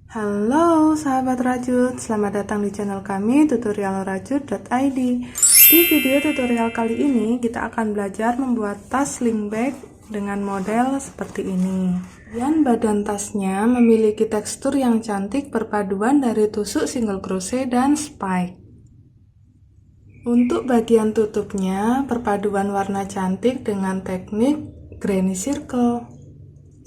Halo sahabat rajut, selamat datang di channel kami tutorialrajut.id. Di video tutorial kali ini kita akan belajar membuat tas sling bag dengan model seperti ini. Dan badan tasnya memiliki tekstur yang cantik perpaduan dari tusuk single crochet dan spike. Untuk bagian tutupnya perpaduan warna cantik dengan teknik granny circle.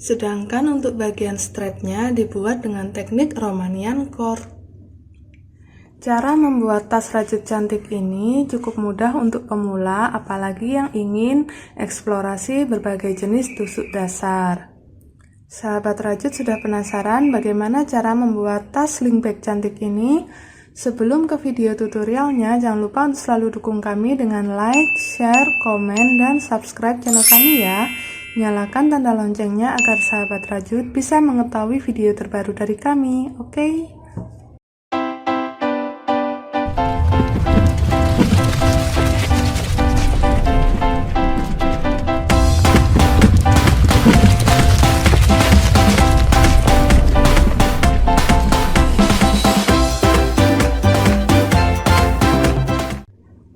Sedangkan untuk bagian strapnya dibuat dengan teknik Romanian cord. Cara membuat tas rajut cantik ini cukup mudah untuk pemula, apalagi yang ingin eksplorasi berbagai jenis tusuk dasar. Sahabat rajut sudah penasaran bagaimana cara membuat tas sling bag cantik ini? Sebelum ke video tutorialnya, jangan lupa untuk selalu dukung kami dengan like, share, komen, dan subscribe channel kami ya. Nyalakan tanda loncengnya agar sahabat rajut bisa mengetahui video terbaru dari kami, oke?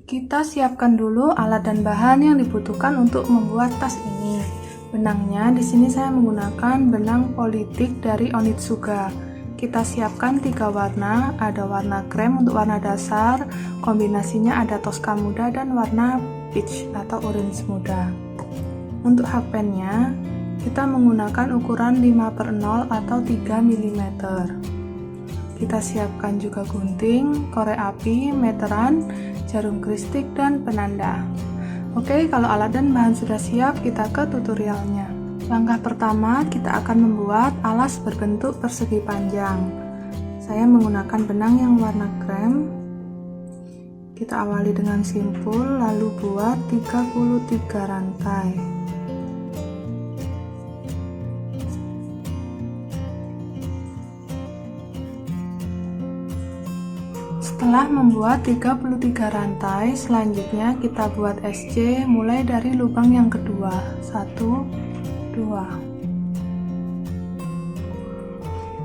Kita siapkan dulu alat dan bahan yang dibutuhkan untuk membuat tas ini. Benangnya di sini saya menggunakan benang politik dari Onitsuga. Kita siapkan 3 warna, ada warna krem untuk warna dasar, kombinasinya ada Tosca muda dan warna peach atau orange muda. Untuk hakpennya, kita menggunakan ukuran 5/0 atau 3 mm. Kita siapkan juga gunting, korek api, meteran, jarum kristik, dan penanda. Oke, kalau alat dan bahan sudah siap, kita ke tutorialnya. Langkah pertama, kita akan membuat alas berbentuk persegi panjang. Saya menggunakan benang yang warna krem. Kita awali dengan simpul, lalu buat 33 rantai. Setelah membuat 33 rantai, selanjutnya kita buat SC mulai dari lubang yang kedua. 1, 2.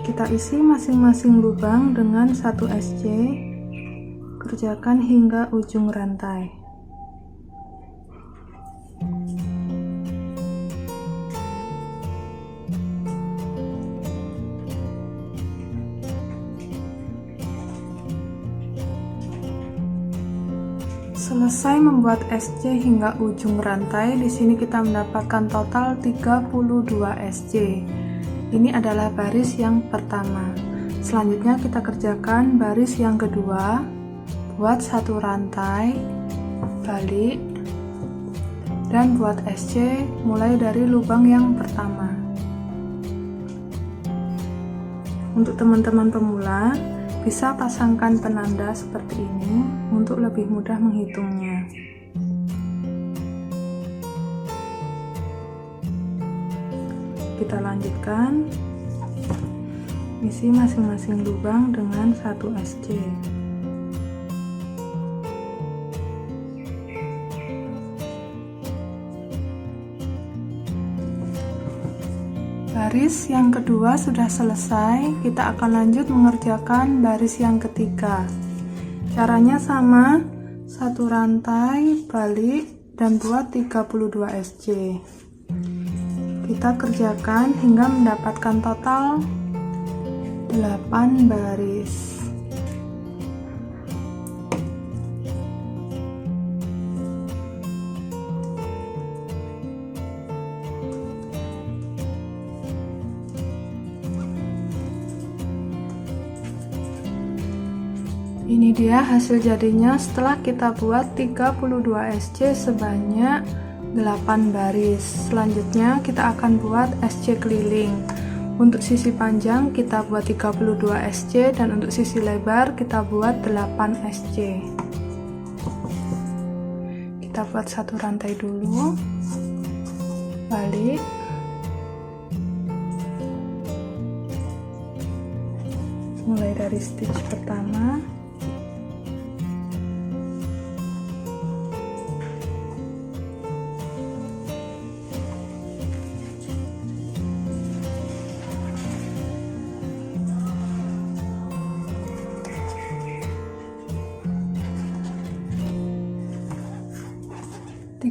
Kita isi masing-masing lubang dengan 1 SC. Kerjakan hingga ujung rantai. Selesai membuat SC hingga ujung rantai, di sini kita mendapatkan total 32 SC. Ini adalah baris yang pertama. Selanjutnya kita kerjakan baris yang kedua. Buat 1 rantai, balik, dan buat SC mulai dari lubang yang pertama. Untuk teman-teman pemula, bisa pasangkan penanda seperti ini untuk lebih mudah menghitungnya. Kita lanjutkan, isi masing-masing lubang dengan 1 SC. Baris yang kedua sudah selesai, kita akan lanjut mengerjakan baris yang ketiga. Caranya sama, 1 rantai, balik, dan buat 32 SC. Kita kerjakan hingga mendapatkan total 8 baris. Ini dia hasil jadinya setelah kita buat 32 SC sebanyak 8 baris. Selanjutnya kita akan buat SC keliling. Untuk sisi panjang kita buat 32 SC dan untuk sisi lebar kita buat 8 SC. Kita buat 1 rantai dulu, balik, mulai dari stitch pertama,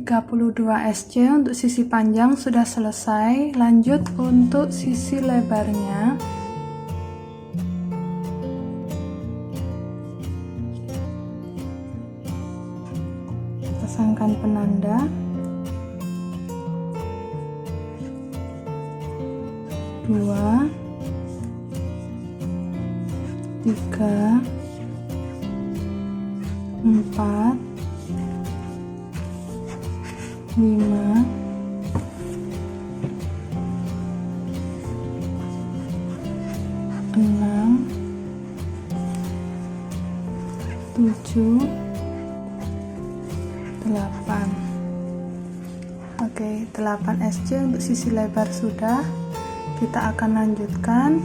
32 SC untuk sisi panjang sudah selesai. Lanjut untuk sisi lebarnya. Pasangkan penanda. 2, 3, 4, 5, 6, 7, 8. Oke, 8 SC untuk sisi lebar sudah. Kita akan lanjutkan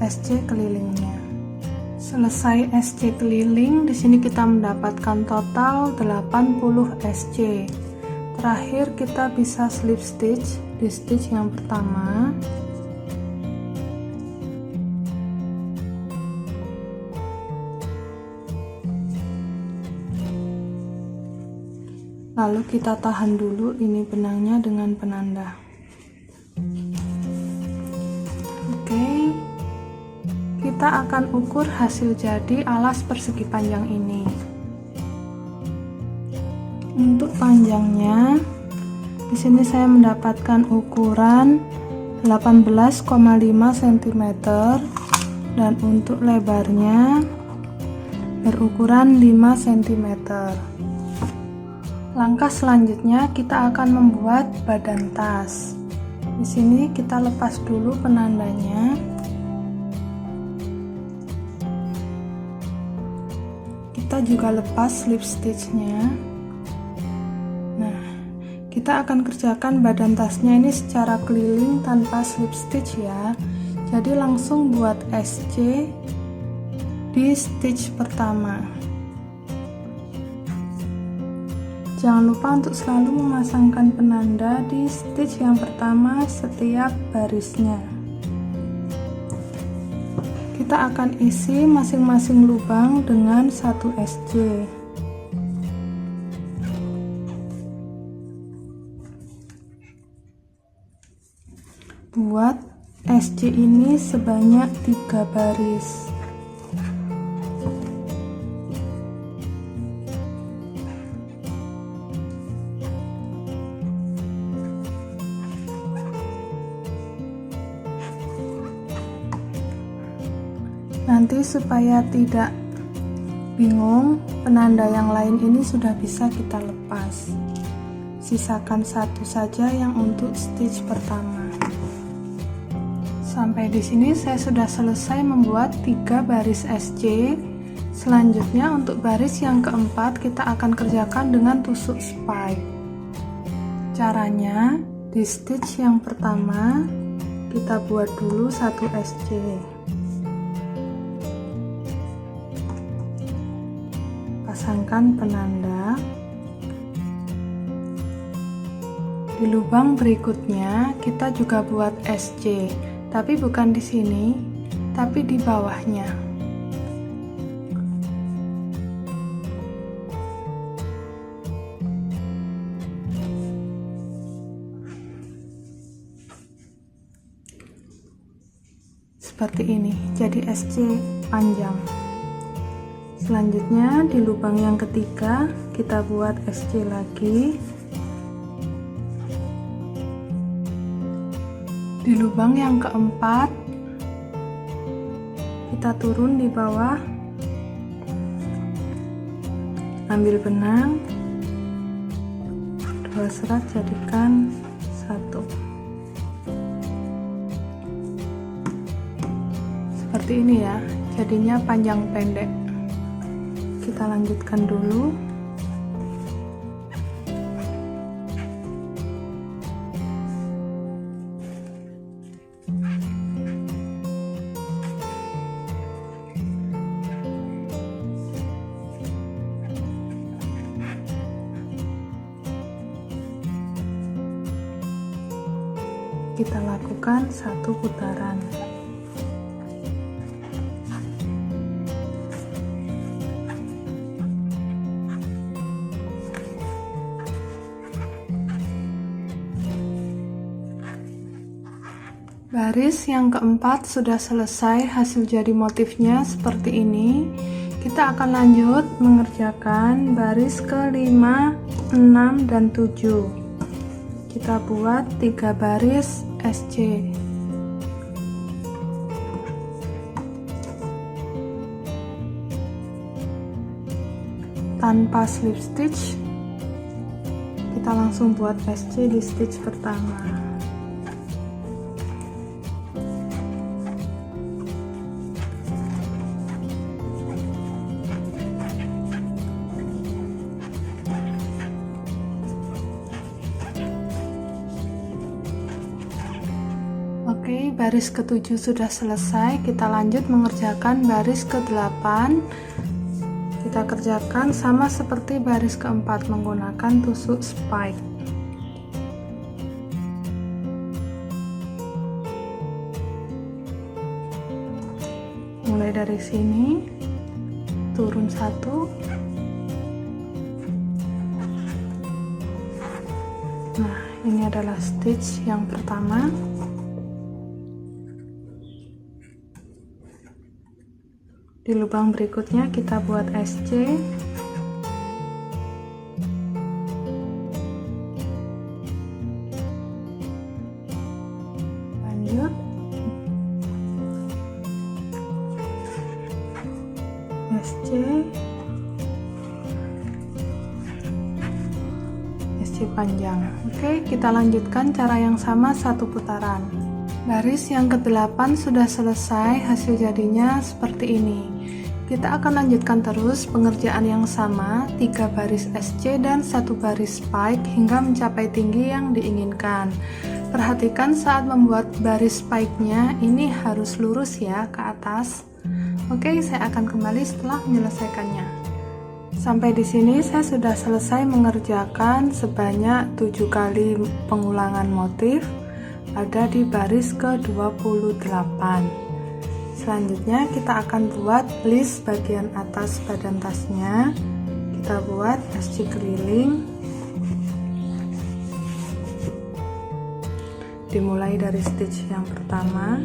SC kelilingnya. Selesai SC keliling, di sini kita mendapatkan total 80 SC. Terakhir kita bisa slip stitch di stitch yang pertama. Lalu kita tahan dulu ini benangnya dengan penanda. Oke, kita akan ukur hasil jadi alas persegi panjang ini. Untuk panjangnya, di sini saya mendapatkan ukuran 18,5 cm dan untuk lebarnya berukuran 5 cm. Langkah selanjutnya kita akan membuat badan tas. Di sini kita lepas dulu penandanya. Kita juga lepas slip stitchnya. Nah, kita akan kerjakan badan tasnya ini secara keliling tanpa slip stitch ya. Jadi langsung buat SC di stitch pertama. Jangan lupa untuk selalu memasangkan penanda di stitch yang pertama setiap barisnya. Kita akan isi masing-masing lubang dengan 1 SC. Buat SC ini sebanyak 3 baris. Nanti supaya tidak bingung, penanda yang lain ini sudah bisa kita lepas. Sisakan 1 saja yang untuk stitch pertama. Sampai di sini saya sudah selesai membuat 3 baris SC. Selanjutnya untuk baris yang keempat kita akan kerjakan dengan tusuk spike. Caranya, di stitch yang pertama kita buat dulu 1 SC. Pasangkan penanda. Di lubang berikutnya kita juga buat SC, tapi bukan di sini, tapi di bawahnya. Seperti ini, jadi SC panjang. Selanjutnya di lubang yang ketiga kita buat SC lagi. Di lubang yang keempat kita turun di bawah, ambil benang, 2 serat jadikan 1. Seperti ini ya, jadinya panjang pendek. Kita lanjutkan dulu. Kita lakukan 1 putaran. Baris yang keempat sudah selesai, hasil jadi motifnya seperti ini. Kita akan lanjut mengerjakan baris ke-5, 6, dan 7. Kita buat 3 baris SC. Tanpa slip stitch, kita langsung buat SC di stitch pertama. Oke, baris ke-7 sudah selesai. Kita lanjut mengerjakan baris ke-8. Kita kerjakan sama seperti baris keempat menggunakan tusuk spike. Mulai dari sini, turun 1. Nah, ini adalah stitch yang pertama. Di lubang berikutnya kita buat SC. Lanjut SC panjang. Oke, kita lanjutkan cara yang sama 1 putaran. Baris yang ke-8 sudah selesai, hasil jadinya seperti ini. Kita akan lanjutkan terus pengerjaan yang sama, 3 baris SC dan 1 baris spike hingga mencapai tinggi yang diinginkan. Perhatikan saat membuat baris spike-nya ini harus lurus ya ke atas. Oke, saya akan kembali setelah menyelesaikannya. Sampai di sini saya sudah selesai mengerjakan sebanyak 7 kali pengulangan motif ada di baris ke-28. Selanjutnya kita akan buat list bagian atas badan tasnya. Kita buat SC keliling. Dimulai dari stitch yang pertama.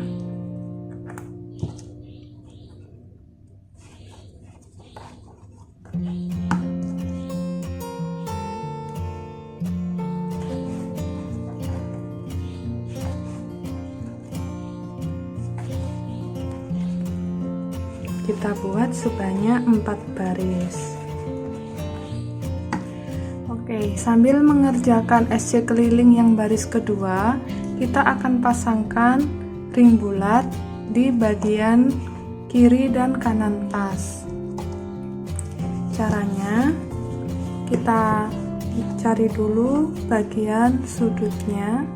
Kita buat sebanyak 4 baris. Oke, sambil mengerjakan SC keliling yang baris kedua, kita akan pasangkan ring bulat di bagian kiri dan kanan tas. Caranya, kita cari dulu bagian sudutnya.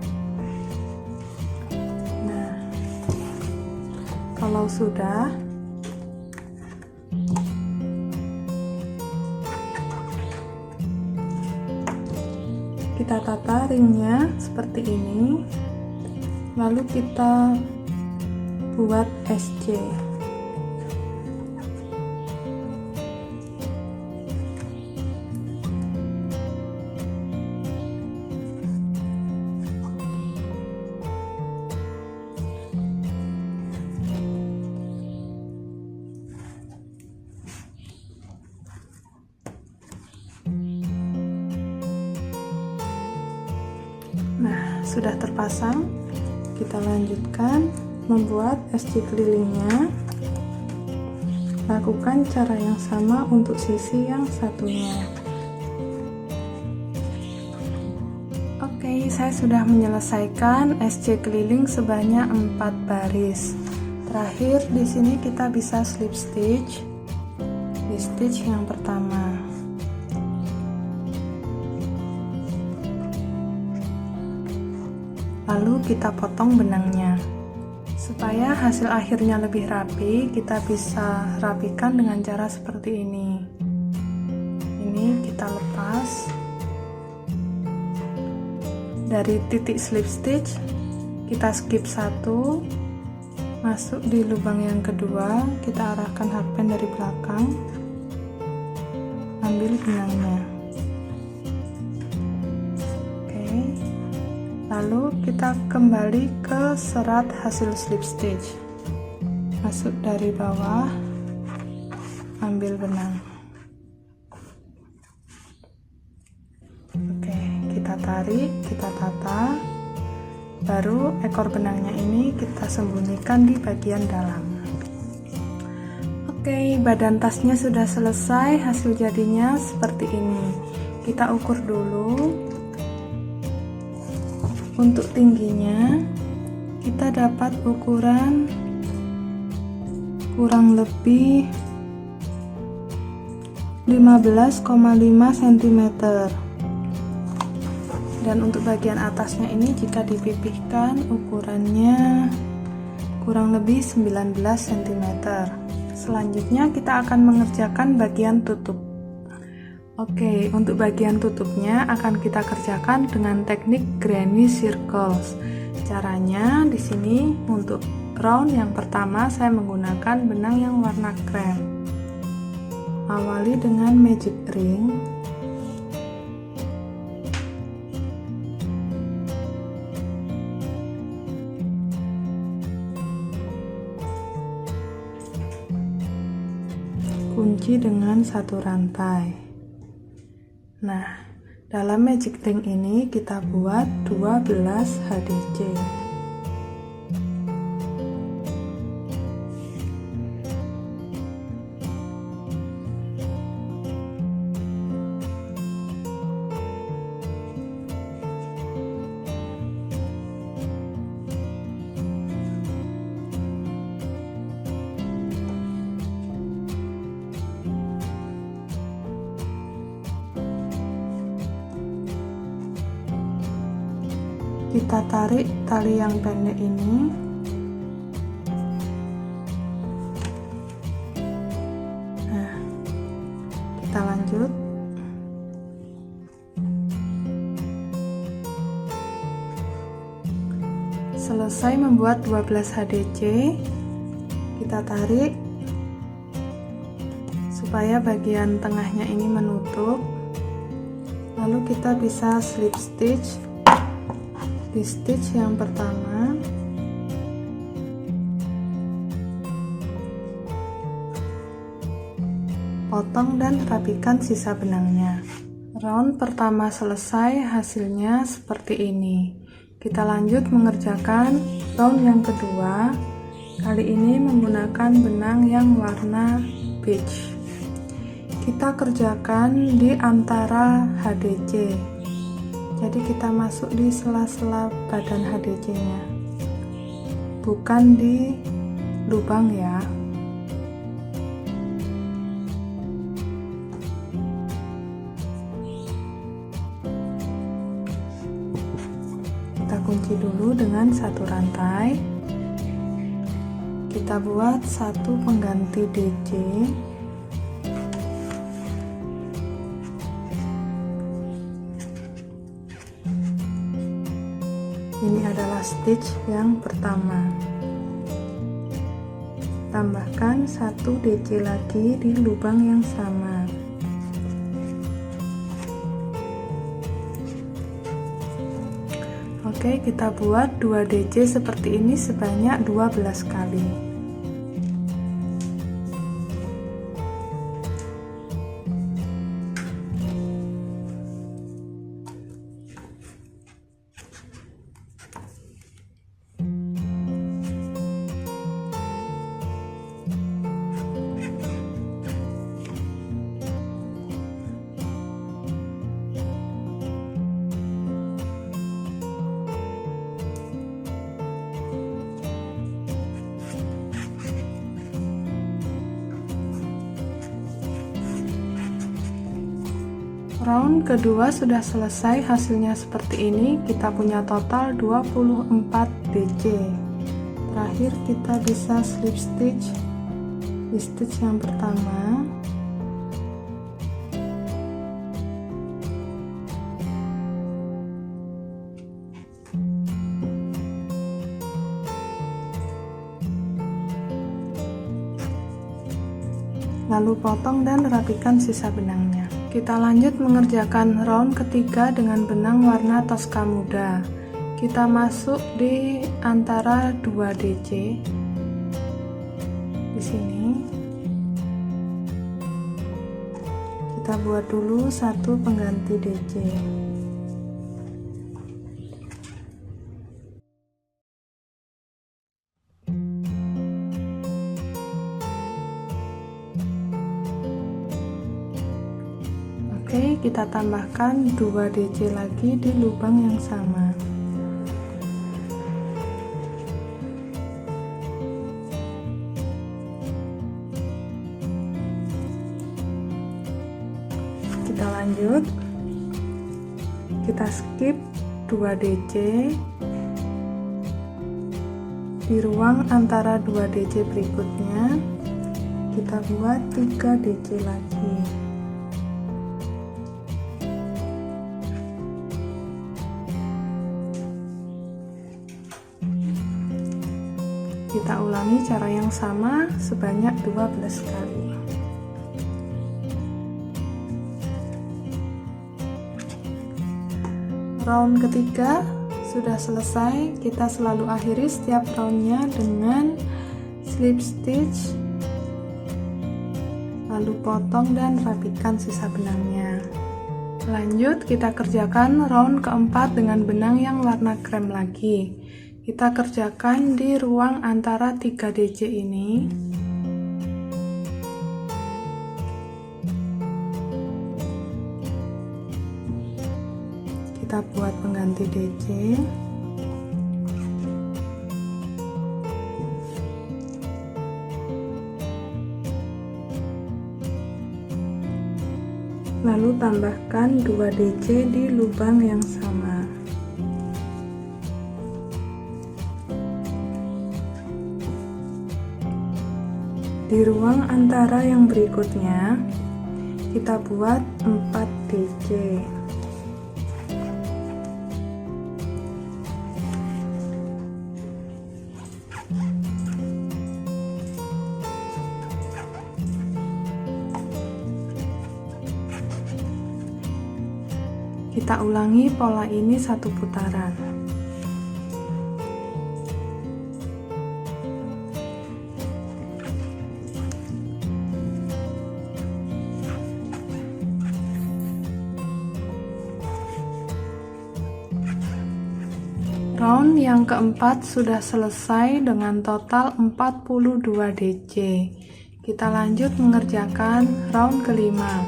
Nah, kalau sudah, kita tata ringnya seperti ini, lalu kita buat SC. Nah, sudah terpasang. Kita lanjutkan membuat SC kelilingnya. Lakukan cara yang sama untuk sisi yang satunya. Oke, saya sudah menyelesaikan SC keliling sebanyak 4 baris. Terakhir di sini kita bisa slip stitch di stitch yang pertama. Lalu kita potong benangnya. Supaya hasil akhirnya lebih rapi, kita bisa rapikan dengan cara seperti ini. Ini kita lepas. Dari titik slip stitch, kita skip 1, masuk di lubang yang kedua, kita arahkan hakpen dari belakang, ambil benangnya. Oke. Lalu kita kembali ke serat hasil slip stitch, masuk dari bawah, ambil benang. Oke, kita tarik, kita tata, baru ekor benangnya ini kita sembunyikan di bagian dalam. Oke, badan tasnya sudah selesai, hasil jadinya seperti ini. Kita ukur dulu. Untuk tingginya kita dapat ukuran kurang lebih 15,5 cm. Dan untuk bagian atasnya ini jika dipipihkan ukurannya kurang lebih 19 cm. Selanjutnya kita akan mengerjakan bagian tutup. Oke, untuk bagian tutupnya akan kita kerjakan dengan teknik granny circles. Caranya di sini untuk round yang pertama saya menggunakan benang yang warna krem. Awali dengan magic ring. Kunci dengan satu rantai. Nah, dalam magic ring ini kita buat 12 HDC. Kita tarik tali yang pendek ini, nah kita lanjut. Selesai membuat 12 HDC, kita tarik supaya bagian tengahnya ini menutup, lalu kita bisa slip stitch di stitch yang pertama. Potong dan rapikan sisa benangnya. Round pertama selesai, hasilnya seperti ini. Kita lanjut mengerjakan round yang kedua. Kali ini menggunakan benang yang warna beige. Kita kerjakan di antara HDC. Jadi kita masuk di sela-sela badan HDC-nya, bukan di lubang ya. Kita kunci dulu dengan satu rantai. Kita buat satu pengganti DC. Ini adalah stitch yang pertama. Tambahkan satu DC lagi di lubang yang sama. Oke, kita buat 2 DC seperti ini sebanyak 12 kali. Round kedua sudah selesai, hasilnya seperti ini. Kita punya total 24 DC. Terakhir kita bisa slip stitch di stitch yang pertama. Lalu potong dan rapikan sisa benangnya. Kita lanjut mengerjakan round ketiga dengan benang warna Tosca muda. kita masuk di antara 2 DC. Di sini kita buat dulu satu pengganti DC. Oke, kita tambahkan 2 DC lagi di lubang yang sama. Kita lanjut, kita skip 2 DC di ruang antara 2 DC berikutnya, kita buat 3 DC lagi. Kita ulangi cara yang sama sebanyak 12 kali. Round ketiga sudah selesai. Kita selalu akhiri setiap roundnya dengan slip stitch, lalu potong dan rapikan sisa benangnya. Lanjut, kita kerjakan round keempat dengan benang yang warna krem lagi. Kita kerjakan di ruang antara 3 DC ini. Kita buat pengganti DC. Lalu tambahkan 2 DC di lubang yang sama. Di ruang antara yang berikutnya, kita buat 4 DC. Kita ulangi pola ini 1 putaran. Round yang keempat sudah selesai dengan total 42 DC. Kita lanjut mengerjakan round kelima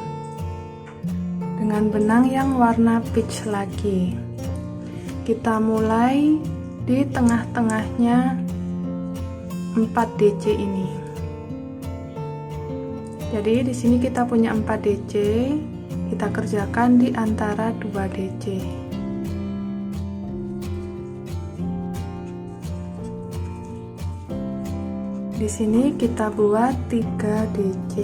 dengan benang yang warna peach lagi. Kita mulai di tengah-tengahnya 4 DC ini. Jadi di sini kita punya 4 DC, kita kerjakan di antara 2 DC. Di sini kita buat 3 DC.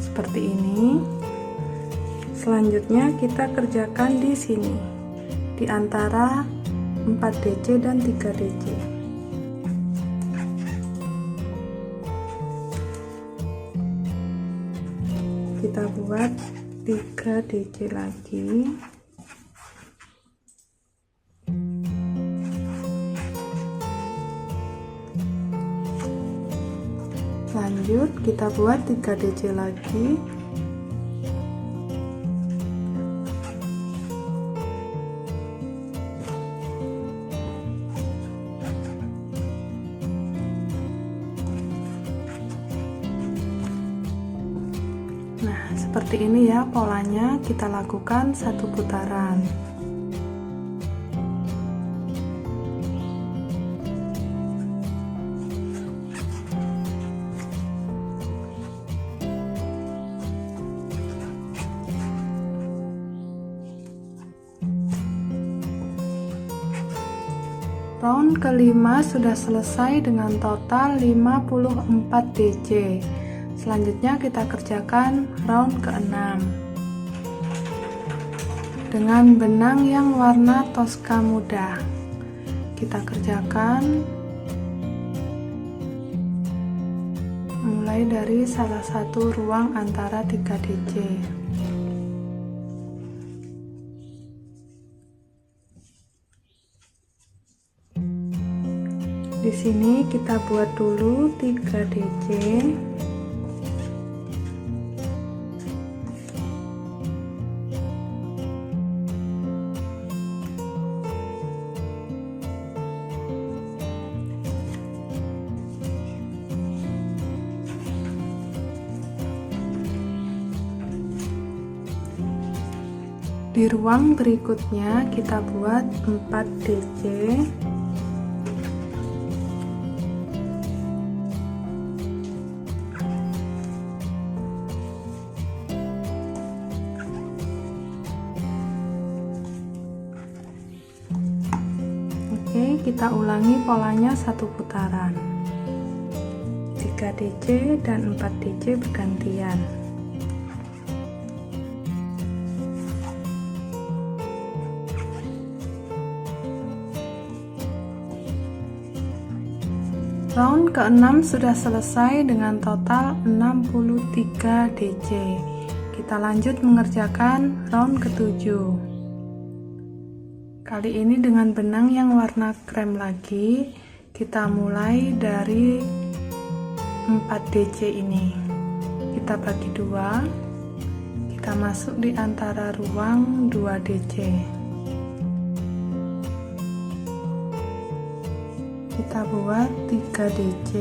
Seperti ini. Selanjutnya kita kerjakan di sini, di antara 4 DC dan 3 DC. Kita buat 3 DC lagi. Lanjut, kita buat 3 DC lagi. Nah, seperti ini ya polanya, kita lakukan 1 putaran. Round kelima sudah selesai dengan total 54 DC. Selanjutnya kita kerjakan round ke-6 dengan benang yang warna toska muda. Kita kerjakan mulai dari salah satu ruang antara 3 DC. Di sini kita buat dulu 3 DC. Di ruang berikutnya kita buat 4 DC. Oke, kita ulangi polanya satu putaran. 3 DC dan 4 DC bergantian. Round ke-6 sudah selesai dengan total 63 DC. Kita lanjut mengerjakan round ke-7. Kali ini dengan benang yang warna krem lagi. Kita mulai dari 4 DC ini. Kita bagi 2. Kita masuk di antara ruang 2 DC. Kita buat 3 DC.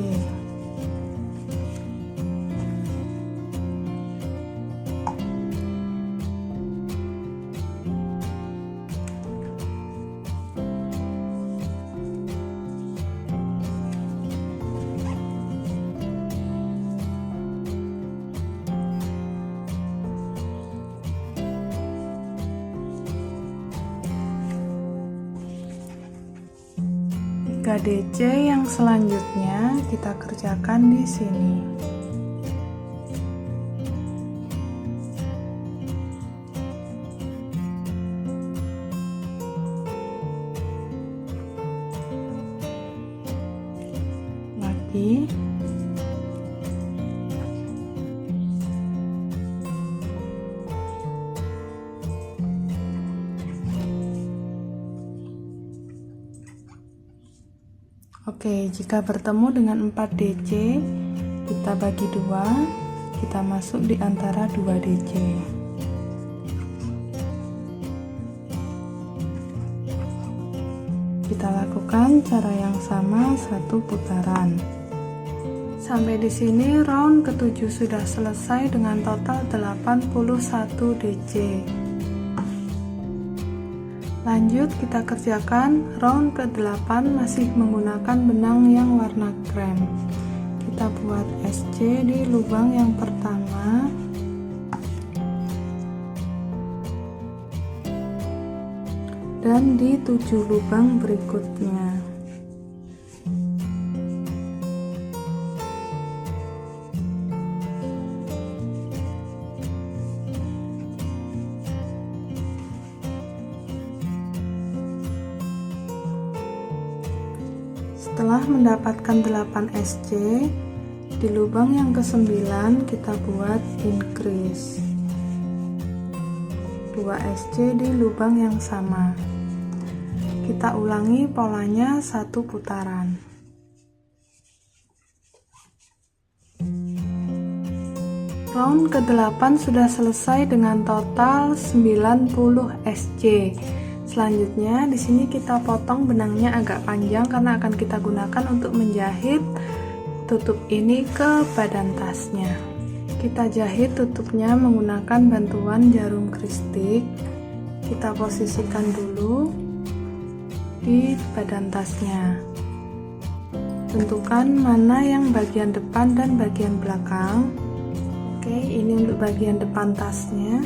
DC yang selanjutnya kita kerjakan di sini. Lagi. Oke, jika bertemu dengan 4 DC, kita bagi 2, kita masuk di antara 2 DC. Kita lakukan cara yang sama satu putaran. Sampai di sini round ke-7 sudah selesai dengan total 81 DC. Lanjut kita kerjakan round ke-8 masih menggunakan benang yang warna krem. Kita buat SC di lubang yang pertama. Dan di 7 lubang berikutnya. Setelah mendapatkan 8 SC, di lubang yang ke-9 kita buat increase 2 SC di lubang yang sama. Kita ulangi polanya satu putaran. Round ke-8 sudah selesai dengan total 90 SC. Selanjutnya di sini kita potong benangnya agak panjang karena akan kita gunakan untuk menjahit tutup ini ke badan tasnya. Kita jahit tutupnya menggunakan bantuan jarum kristik. Kita posisikan dulu di badan tasnya. Tentukan mana yang bagian depan dan bagian belakang. Oke, ini untuk bagian depan tasnya.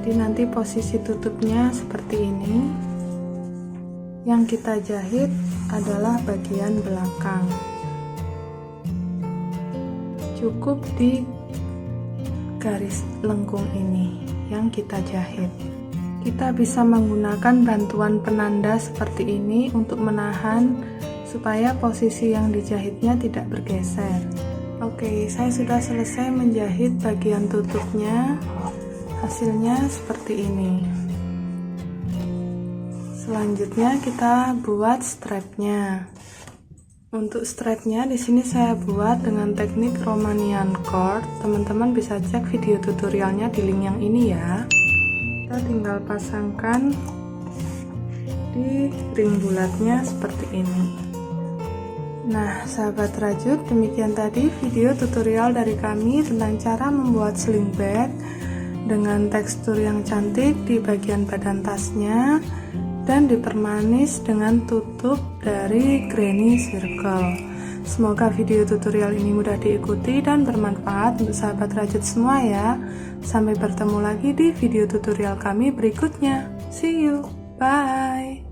Jadi nanti posisi tutupnya seperti ini. Yang kita jahit adalah bagian belakang. cukup di garis lengkung ini yang kita jahit. Kita bisa menggunakan bantuan penanda seperti ini untuk menahan supaya posisi yang dijahitnya tidak bergeser. Oke, saya sudah selesai menjahit bagian tutupnya. Hasilnya seperti ini. Selanjutnya kita buat strapnya. Untuk strapnya di sini saya buat dengan teknik Romanian cord. Teman-teman bisa cek video tutorialnya di link yang ini ya. Kita tinggal pasangkan di ring bulatnya seperti ini. Nah, sahabat rajut, demikian tadi video tutorial dari kami tentang cara membuat sling bag dengan tekstur yang cantik di bagian badan tasnya dan dipermanis dengan tutup dari granny circle. Semoga video tutorial ini mudah diikuti dan bermanfaat untuk sahabat rajut semua ya. Sampai bertemu lagi di video tutorial kami berikutnya. See you, bye.